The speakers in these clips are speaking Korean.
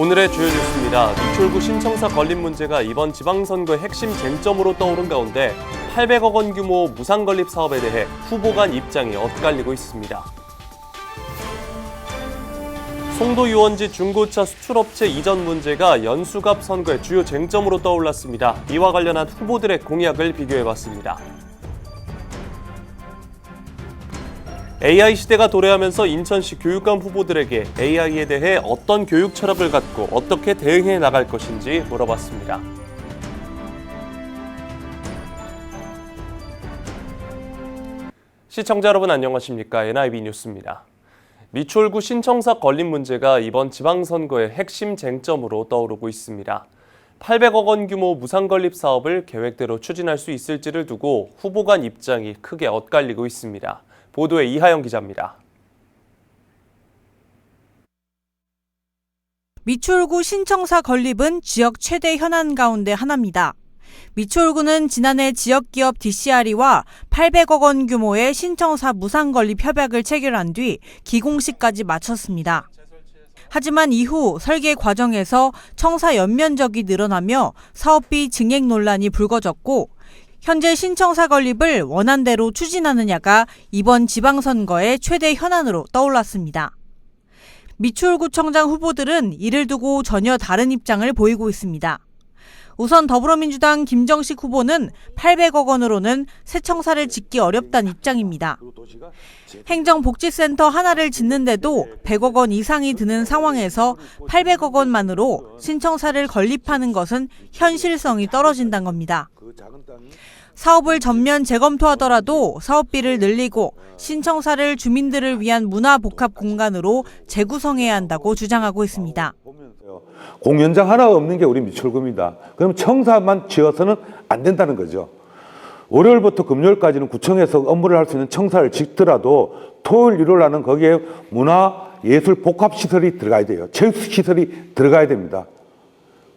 오늘의 주요 뉴스입니다. 미추홀구 신청사 건립 문제가 이번 지방선거의 핵심 쟁점으로 떠오른 가운데 800억 원 규모 무상건립 사업에 대해 후보 간 입장이 엇갈리고 있습니다. 송도 유원지 중고차 수출업체 이전 문제가 연수갑 선거의 주요 쟁점으로 떠올랐습니다. 이와 관련한 후보들의 공약을 비교해봤습니다. AI 시대가 도래하면서 인천시 교육감 후보들에게 AI에 대해 어떤 교육 철학을 갖고 어떻게 대응해 나갈 것인지 물어봤습니다. 시청자 여러분 안녕하십니까? NIB 뉴스입니다. 미추홀구 신청사 건립 문제가 이번 지방선거의 핵심 쟁점으로 떠오르고 있습니다. 800억 원 규모 무상건립 사업을 계획대로 추진할 수 있을지를 두고 후보 간 입장이 크게 엇갈리고 있습니다. 보도에 이하영 기자입니다. 미추홀구 신청사 건립은 지역 최대 현안 가운데 하나입니다. 미추홀구는 지난해 지역기업 DCRE와 800억 원 규모의 신청사 무상건립 협약을 체결한 뒤 기공식까지 마쳤습니다. 하지만 이후 설계 과정에서 청사 연면적이 늘어나며 사업비 증액 논란이 불거졌고 현재 신청사 건립을 원안대로 추진하느냐가 이번 지방선거의 최대 현안으로 떠올랐습니다. 미추홀구청장 후보들은 이를 두고 전혀 다른 입장을 보이고 있습니다. 우선 더불어민주당 김정식 후보는 800억 원으로는 새 청사를 짓기 어렵다는 입장입니다. 행정복지센터 하나를 짓는데도 100억 원 이상이 드는 상황에서 800억 원만으로 신청사를 건립하는 것은 현실성이 떨어진다는 겁니다. 사업을 전면 재검토하더라도 사업비를 늘리고 신청사를 주민들을 위한 문화복합 공간으로 재구성해야 한다고 주장하고 있습니다. 공연장 하나가 없는 게 우리 미추홀구입니다. 그럼 청사만 지어서는 안 된다는 거죠. 월요일부터 금요일까지는 구청에서 업무를 할 수 있는 청사를 짓더라도 토요일, 일요일날은 거기에 문화, 예술, 복합시설이 들어가야 돼요. 체육시설이 들어가야 됩니다.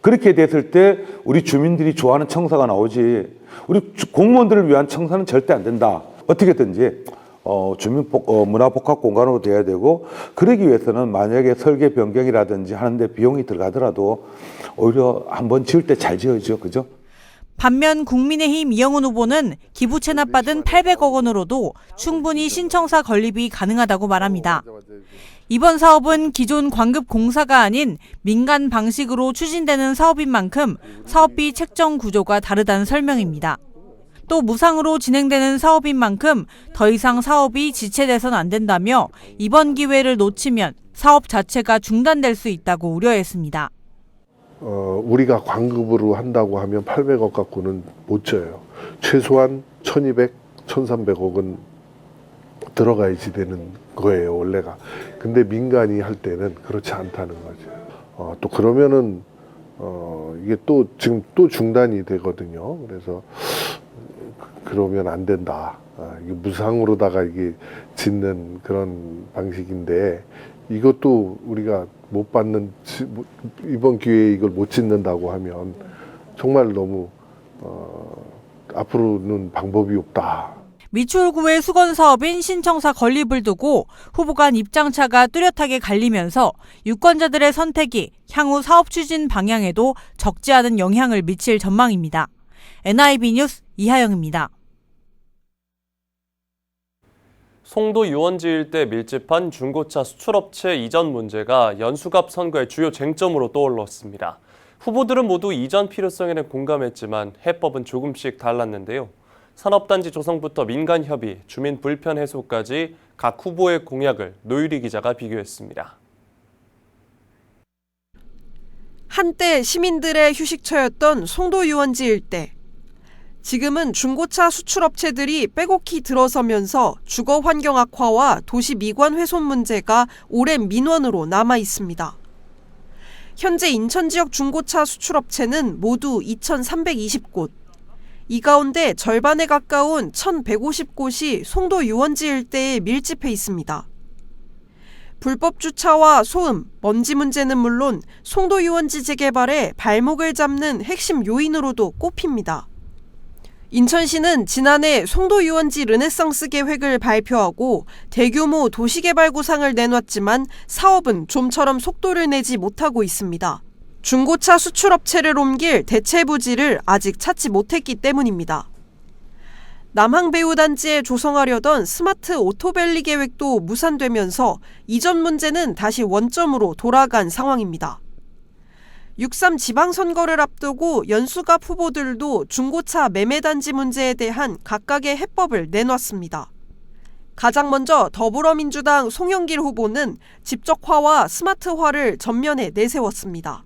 그렇게 됐을 때 우리 주민들이 좋아하는 청사가 나오지 우리 공무원들을 위한 청사는 절대 안 된다. 어떻게든지 주민 문화 복합 공간으로 돼야 되고 그러기 위해서는 만약에 설계 변경이라든지 하는데 비용이 들어가더라도 오히려 한번 지을 때 잘 지어야죠. 그죠? 반면 국민의힘 이영훈 후보는 기부 체납받은 800억 원으로도 충분히 신청사 건립이 가능하다고 말합니다. 이번 사업은 기존 광급 공사가 아닌 민간 방식으로 추진되는 사업인 만큼 사업비 책정 구조가 다르다는 설명입니다. 또 무상으로 진행되는 사업인 만큼 더 이상 사업이 지체돼서는 안 된다며 이번 기회를 놓치면 사업 자체가 중단될 수 있다고 우려했습니다. 우리가 광급으로 한다고 하면 800억 갖고는 못 져요. 최소한 1200, 1300억은 들어가야지 되는 거예요, 원래가. 근데 민간이 할 때는 그렇지 않다는 거죠. 또 그러면은 이게 또 지금 또 중단이 되거든요. 그래서 그러면 안 된다. 이게 무상으로다가 이게 짓는 그런 방식인데 이것도 우리가 못 받는 이번 기회에 이걸 못 짓는다고 하면 정말 너무 앞으로는 방법이 없다. 미추홀구의 수건 사업인 신청사 건립을 두고 후보 간 입장차가 뚜렷하게 갈리면서 유권자들의 선택이 향후 사업 추진 방향에도 적지 않은 영향을 미칠 전망입니다. NIB 뉴스 이하영입니다. 송도 유원지 일대 밀집한 중고차 수출업체 이전 문제가 연수갑 선거의 주요 쟁점으로 떠올랐습니다. 후보들은 모두 이전 필요성에는 공감했지만 해법은 조금씩 달랐는데요. 산업단지 조성부터 민간협의, 주민 불편 해소까지 각 후보의 공약을 노유리 기자가 비교했습니다. 한때 시민들의 휴식처였던 송도 유원지 일대. 지금은 중고차 수출업체들이 빼곡히 들어서면서 주거 환경 악화와 도시 미관 훼손 문제가 오랜 민원으로 남아 있습니다. 현재 인천 지역 중고차 수출업체는 모두 2,320곳. 이 가운데 절반에 가까운 1,150곳이 송도 유원지 일대에 밀집해 있습니다. 불법 주차와 소음, 먼지 문제는 물론 송도 유원지 재개발에 발목을 잡는 핵심 요인으로도 꼽힙니다. 인천시는 지난해 송도 유원지 르네상스 계획을 발표하고 대규모 도시개발 구상을 내놨지만 사업은 좀처럼 속도를 내지 못하고 있습니다. 중고차 수출업체를 옮길 대체 부지를 아직 찾지 못했기 때문입니다. 남항배후단지에 조성하려던 스마트 오토밸리 계획도 무산되면서 이전 문제는 다시 원점으로 돌아간 상황입니다. 6.3 지방선거를 앞두고 연수갑 후보들도 중고차 매매단지 문제에 대한 각각의 해법을 내놨습니다. 가장 먼저 더불어민주당 송영길 후보는 집적화와 스마트화를 전면에 내세웠습니다.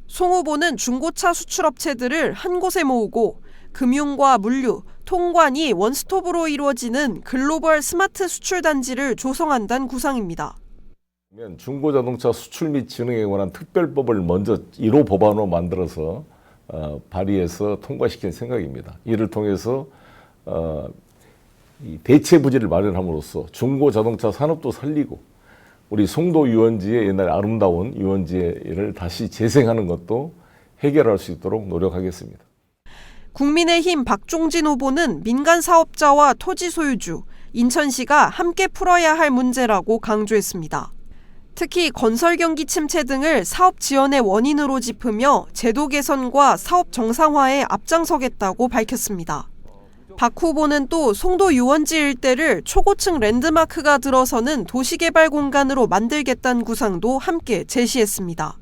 송 후보는 중고차 수출업체들을 한 곳에 모으고 금융과 물류, 통관이 원스톱으로 이루어지는 글로벌 스마트 수출단지를 조성한다는 구상입니다. 중고자동차 수출 및 진흥에 관한 특별법을 먼저 1호 법안으로 만들어서 발의해서 통과시킨 생각입니다. 이를 통해서 이 대체 부지를 마련함으로써 중고자동차 산업도 살리고 우리 송도 유원지의 옛날 아름다운 유원지를 다시 재생하는 것도 해결할 수 있도록 노력하겠습니다. 국민의힘 박종진 후보는 민간 사업자와 토지 소유주, 인천시가 함께 풀어야 할 문제라고 강조했습니다. 특히 건설 경기 침체 등을 사업 지연의 원인으로 짚으며 제도 개선과 사업 정상화에 앞장서겠다고 밝혔습니다. 박 후보는 또 송도 유원지 일대를 초고층 랜드마크가 들어서는 도시개발 공간으로 만들겠다는 구상도 함께 제시했습니다.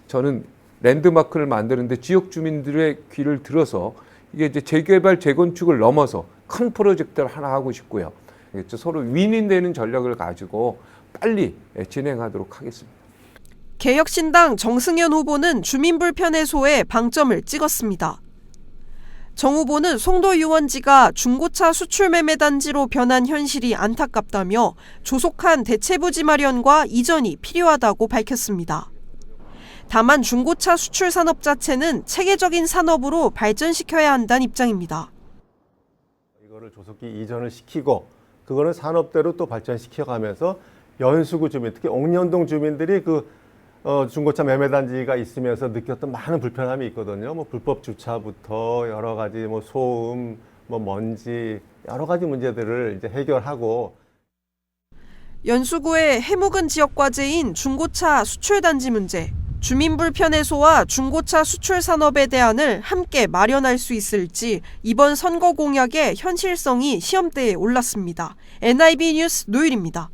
저는 랜드마크를 만드는데 지역 주민들의 귀를 들어서 이게 이제 재개발, 재건축을 넘어서 큰 프로젝트를 하나 하고 싶고요. 서로 윈윈되는 전략을 가지고 빨리 진행하도록 하겠습니다. 개혁신당 정승현 후보는 주민 불편 해소에 방점을 찍었습니다. 정 후보는 송도 유원지가 중고차 수출 매매 단지로 변한 현실이 안타깝다며 조속한 대체 부지 마련과 이전이 필요하다고 밝혔습니다. 다만 중고차 수출 산업 자체는 체계적인 산업으로 발전시켜야 한다는 입장입니다. 이거를 조속히 이전을 시키고 그거를 산업대로 또 발전시켜가면서 연수구 주민, 특히 옥년동 주민들이 중고차 매매단지가 있으면서 느꼈던 많은 불편함이 있거든요. 불법 주차부터 여러 가지 소음, 먼지 여러 가지 문제들을 이제 해결하고. 연수구의 해묵은 지역 과제인 중고차 수출 단지 문제, 주민 불편 해소와 중고차 수출 산업의 대안을 함께 마련할 수 있을지 이번 선거 공약의 현실성이 시험대에 올랐습니다. NIB 뉴스 노율입니다.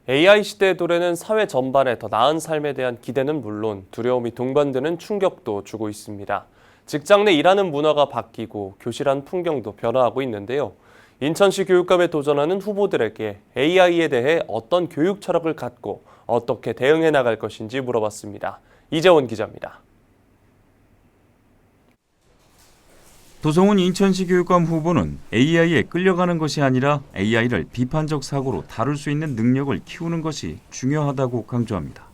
AI 시대의 도래는 사회 전반에 더 나은 삶에 대한 기대는 물론 두려움이 동반되는 충격도 주고 있습니다. 직장 내 일하는 문화가 바뀌고 교실 안 풍경도 변화하고 있는데요. 인천시 교육감에 도전하는 후보들에게 AI에 대해 어떤 교육 철학을 갖고 어떻게 대응해 나갈 것인지 물어봤습니다. 이재원 기자입니다. 도성훈 인천시 교육감 후보는 AI에 끌려가는 것이 아니라 AI를 비판적 사고로 다룰 수 있는 능력을 키우는 것이 중요하다고 강조합니다.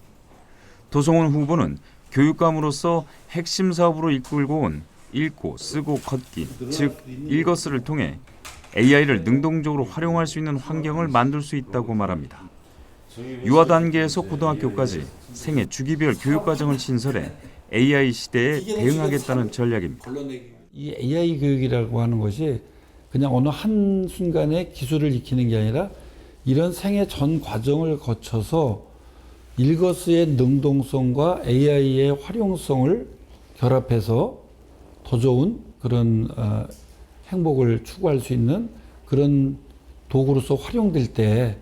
도성훈 후보는 교육감으로서 핵심 사업으로 이끌고 온 읽고 쓰고 걷기, 즉 읽어쓰를 통해 AI를 능동적으로 활용할 수 있는 환경을 만들 수 있다고 말합니다. 유아 단계에서 고등학교까지 생애 주기별 교육과정을 신설해 AI 시대에 대응하겠다는 전략입니다. 이 AI 교육이라고 하는 것이 그냥 어느 한순간에 기술을 익히는 게 아니라 이런 생애 전 과정을 거쳐서 일거수의 능동성과 AI의 활용성을 결합해서 더 좋은 그런 행복을 추구할 수 있는 그런 도구로서 활용될 때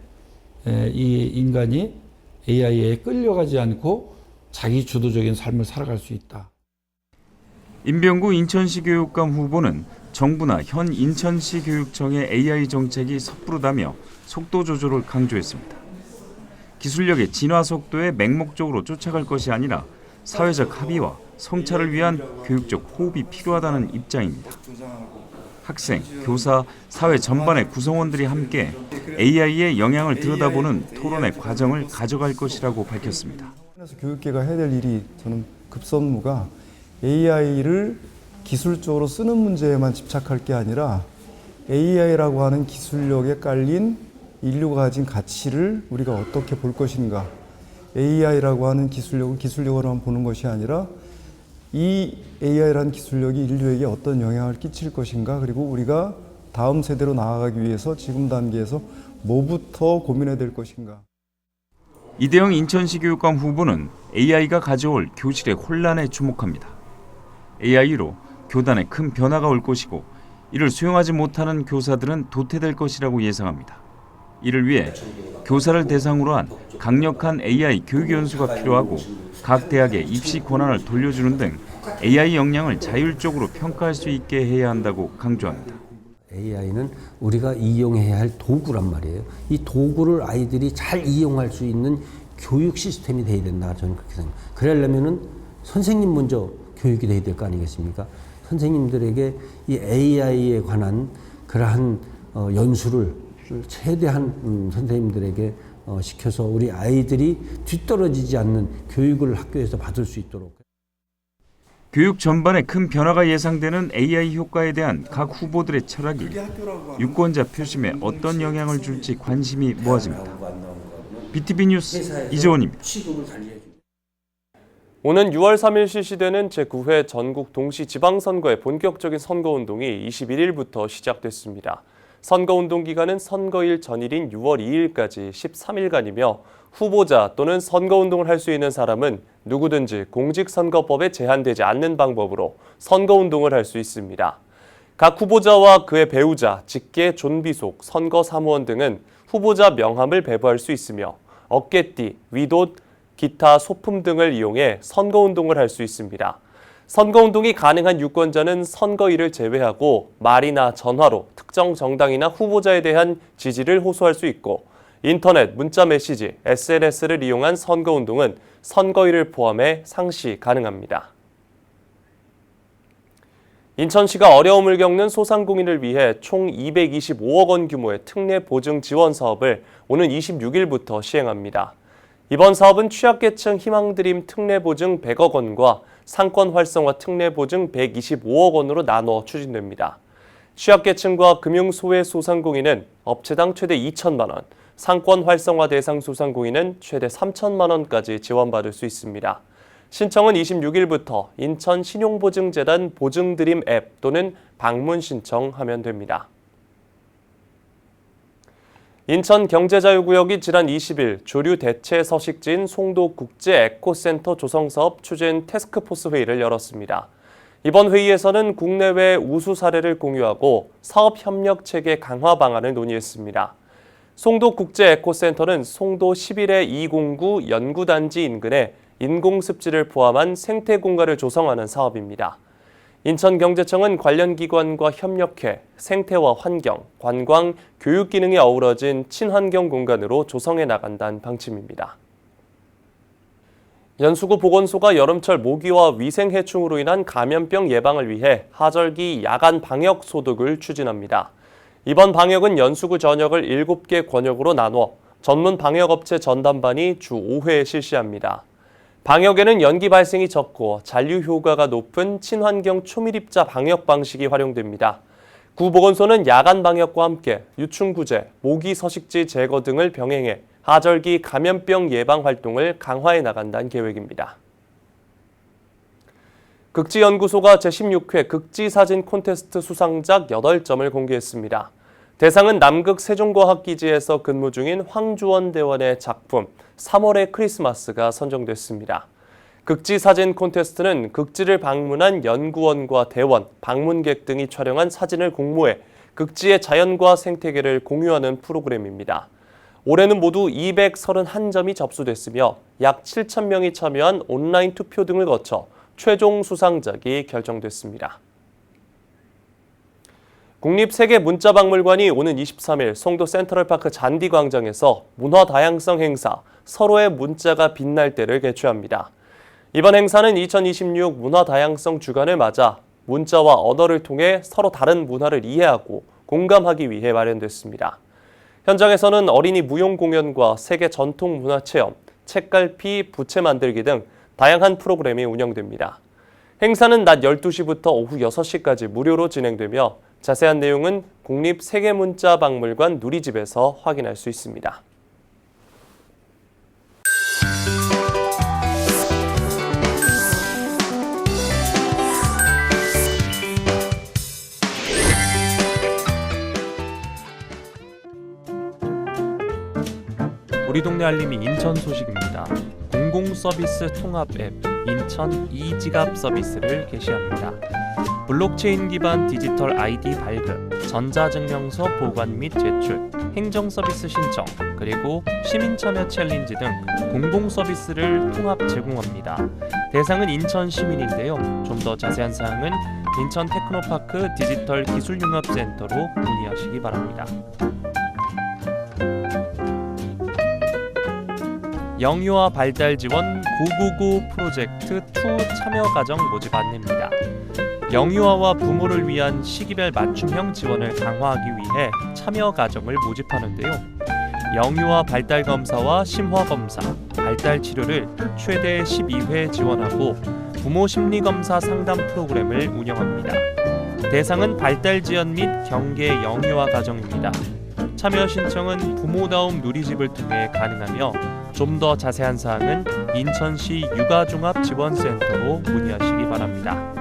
이 인간이 AI에 끌려가지 않고 자기 주도적인 삶을 살아갈 수 있다. 임병구 인천시 교육감 후보는 정부나 현 인천시 교육청의 AI 정책이 섣부르다며 속도 조절을 강조했습니다. 기술력의 진화 속도에 맹목적으로 쫓아갈 것이 아니라 사회적 합의와 성찰을 위한 교육적 호흡이 필요하다는 입장입니다. 학생, 교사, 사회 전반의 구성원들이 함께 AI의 영향을 들여다보는 토론의 과정을 가져갈 것이라고 밝혔습니다. 교육계가 해야 될 일이 저는 급선무가 AI를 기술적으로 쓰는 문제에만 집착할 게 아니라 AI라고 하는 기술력에 깔린 인류가 가진 가치를 우리가 어떻게 볼 것인가. AI라고 하는 기술력을 기술력으로만 보는 것이 아니라 이 AI라는 기술력이 인류에게 어떤 영향을 끼칠 것인가, 그리고 우리가 다음 세대로 나아가기 위해서 지금 단계에서 뭐부터 고민해야 될 것인가. 이대영 인천시 교육감 후보는 AI가 가져올 교실의 혼란에 주목합니다. AI로 교단에 큰 변화가 올 것이고 이를 수용하지 못하는 교사들은 도태될 것이라고 예상합니다. 이를 위해 교사를 대상으로 한 강력한 AI 교육 연수가 필요하고 각 대학의 입시 권한을 돌려주는 등 AI 역량을 자율적으로 평가할 수 있게 해야 한다고 강조합니다. AI는 우리가 이용해야 할 도구란 말이에요. 이 도구를 아이들이 잘 이용할 수 있는 교육 시스템이 돼야 된다. 저는 그렇게 생각합니다. 그러려면은 선생님 먼저 교육이 돼야 될 거 아니겠습니까? 선생님들에게 이 AI에 관한 그러한 연수를 최대한 선생님들에게 시켜서 우리 아이들이 뒤떨어지지 않는 교육을 학교에서 받을 수 있도록. 교육 전반에 큰 변화가 예상되는 AI 효과에 대한 각 후보들의 철학이 유권자 표심에 어떤 영향을 줄지 관심이 모아집니다. BTV 뉴스 이재원입니다. 오는 6월 3일 실시되는 제9회 전국 동시지방선거의 본격적인 선거운동이 21일부터 시작됐습니다. 선거운동 기간은 선거일 전일인 6월 2일까지 13일간이며 후보자 또는 선거운동을 할 수 있는 사람은 누구든지 공직선거법에 제한되지 않는 방법으로 선거운동을 할 수 있습니다. 각 후보자와 그의 배우자, 직계, 존비속, 선거사무원 등은 후보자 명함을 배부할 수 있으며 어깨띠, 위옷, 기타 소품 등을 이용해 선거운동을 할 수 있습니다. 선거운동이 가능한 유권자는 선거일을 제외하고 말이나 전화로 특정 정당이나 후보자에 대한 지지를 호소할 수 있고 인터넷, 문자 메시지, SNS를 이용한 선거운동은 선거일을 포함해 상시 가능합니다. 인천시가 어려움을 겪는 소상공인을 위해 총 225억 원 규모의 특례 보증 지원 사업을 오는 26일부터 시행합니다. 이번 사업은 취약계층 희망드림 특례 보증 100억 원과 상권 활성화 특례 보증 125억 원으로 나눠 추진됩니다. 취약계층과 금융소외 소상공인은 업체당 최대 2천만 원, 상권 활성화 대상 소상공인은 최대 3천만 원까지 지원받을 수 있습니다. 신청은 26일부터 인천 신용보증재단 보증드림 앱 또는 방문 신청하면 됩니다. 인천 경제자유구역이 지난 20일 조류 대체 서식지인 송도국제에코센터 조성사업 추진 태스크포스 회의를 열었습니다. 이번 회의에서는 국내외 우수 사례를 공유하고 사업 협력 체계 강화 방안을 논의했습니다. 송도국제에코센터는 송도 11-209 연구단지 인근에 인공습지를 포함한 생태공간을 조성하는 사업입니다. 인천경제청은 관련 기관과 협력해 생태와 환경, 관광, 교육 기능이 어우러진 친환경 공간으로 조성해 나간다는 방침입니다. 연수구 보건소가 여름철 모기와 위생해충으로 인한 감염병 예방을 위해 하절기 야간 방역 소독을 추진합니다. 이번 방역은 연수구 전역을 7개 권역으로 나눠 전문 방역업체 전담반이 주 5회 실시합니다. 방역에는 연기 발생이 적고 잔류 효과가 높은 친환경 초밀입자 방역 방식이 활용됩니다. 구보건소는 야간 방역과 함께 유충구제, 모기 서식지 제거 등을 병행해 하절기 감염병 예방 활동을 강화해 나간다는 계획입니다. 극지연구소가 제16회 극지사진 콘테스트 수상작 8점을 공개했습니다. 대상은 남극 세종과학기지에서 근무 중인 황주원 대원의 작품 3월의 크리스마스가 선정됐습니다. 극지사진 콘테스트는 극지를 방문한 연구원과 대원, 방문객 등이 촬영한 사진을 공모해 극지의 자연과 생태계를 공유하는 프로그램입니다. 올해는 모두 231점이 접수됐으며 약 7,000명이 참여한 온라인 투표 등을 거쳐 최종 수상작이 결정됐습니다. 국립세계문자박물관이 오는 23일 송도 센트럴파크 잔디광장에서 문화다양성 행사 서로의 문자가 빛날 때를 개최합니다. 이번 행사는 2026 문화다양성 주간을 맞아 문자와 언어를 통해 서로 다른 문화를 이해하고 공감하기 위해 마련됐습니다. 현장에서는 어린이 무용 공연과 세계 전통 문화 체험, 책갈피, 부채 만들기 등 다양한 프로그램이 운영됩니다. 행사는 낮 12시부터 오후 6시까지 무료로 진행되며 자세한 내용은 국립세계문자박물관 누리집에서 확인할 수 있습니다. 우리 동네 알림이 인천 소식입니다. 공공서비스 통합 앱 인천 이지갑 서비스를 개시합니다. 블록체인 기반 디지털 아이디 발급, 전자증명서 보관 및 제출, 행정서비스 신청, 그리고 시민참여 챌린지 등 공공서비스를 통합 제공합니다. 대상은 인천 시민인데요. 좀 더 자세한 사항은 인천 테크노파크 디지털 기술융합센터로 문의하시기 바랍니다. 영유아 발달 지원 999 프로젝트 2 참여 가정 모집 안내입니다. 영유아와 부모를 위한 시기별 맞춤형 지원을 강화하기 위해 참여 가정을 모집하는데요. 영유아 발달 검사와 심화 검사, 발달 치료를 최대 12회 지원하고 부모 심리 검사 상담 프로그램을 운영합니다. 대상은 발달 지연 및 경계 영유아 가정입니다. 참여 신청은 부모다움 누리집을 통해 가능하며 좀 더 자세한 사항은 인천시 육아종합지원센터로 문의하시기 바랍니다.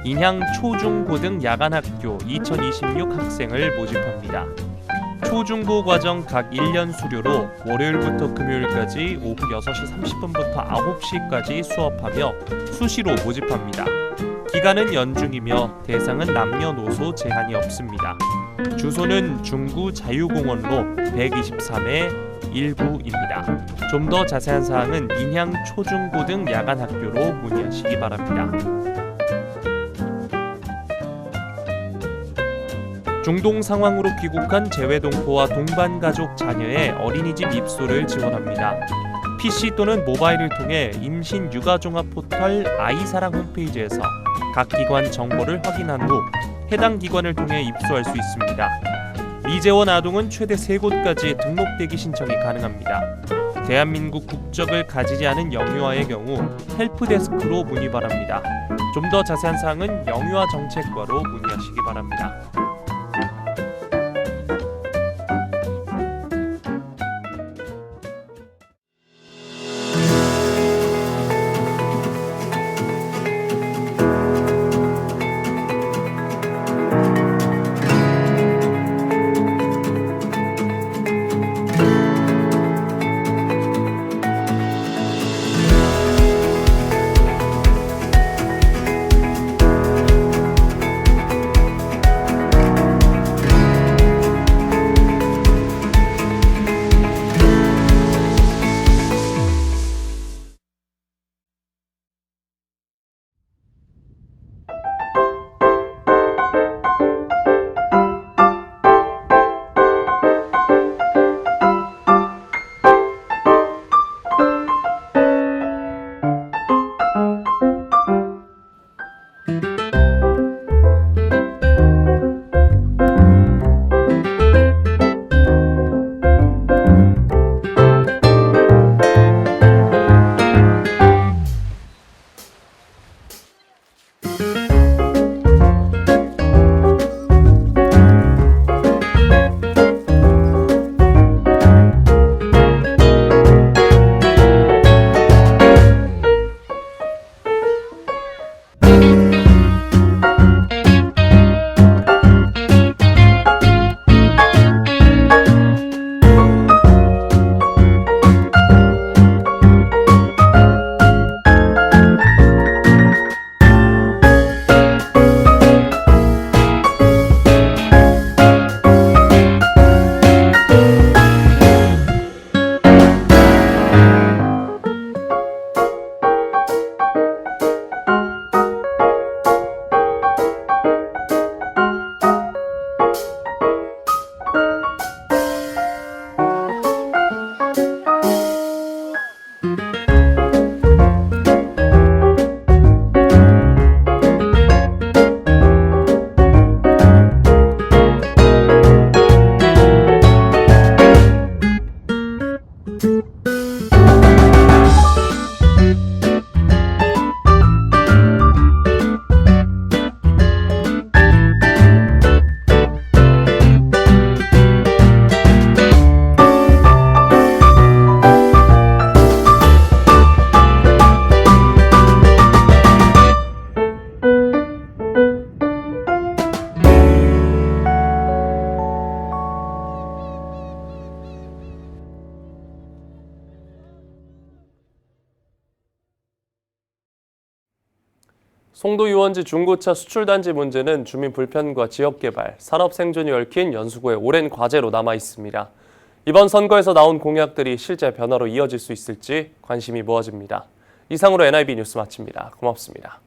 인양 초중고등 야간학교 2026 학생을 모집합니다. 초중고 과정 각 1년 수료로 월요일부터 금요일까지 오후 6시 30분부터 9시까지 수업하며 수시로 모집합니다. 기간은 연중이며 대상은 남녀노소 제한이 없습니다. 주소는 중구 자유공원로 123의 19입니다. 좀 더 자세한 사항은 인양 초중고등 야간학교로 문의하시기 바랍니다. 중동 상황으로 귀국한 재외동포와 동반가족 자녀의 어린이집 입소를 지원합니다. PC 또는 모바일을 통해 임신 육아종합 포털 아이사랑 홈페이지에서 각 기관 정보를 확인한 후 해당 기관을 통해 입소할 수 있습니다. 미재원 아동은 최대 3곳까지 등록대기 신청이 가능합니다. 대한민국 국적을 가지지 않은 영유아의 경우 헬프데스크로 문의 바랍니다. 좀 더 자세한 사항은 영유아 정책과로 문의하시기 바랍니다. 송도 유원지 중고차 수출단지 문제는 주민 불편과 지역개발, 산업 생존이 얽힌 연수구의 오랜 과제로 남아 있습니다. 이번 선거에서 나온 공약들이 실제 변화로 이어질 수 있을지 관심이 모아집니다. 이상으로 NIB 뉴스 마칩니다. 고맙습니다.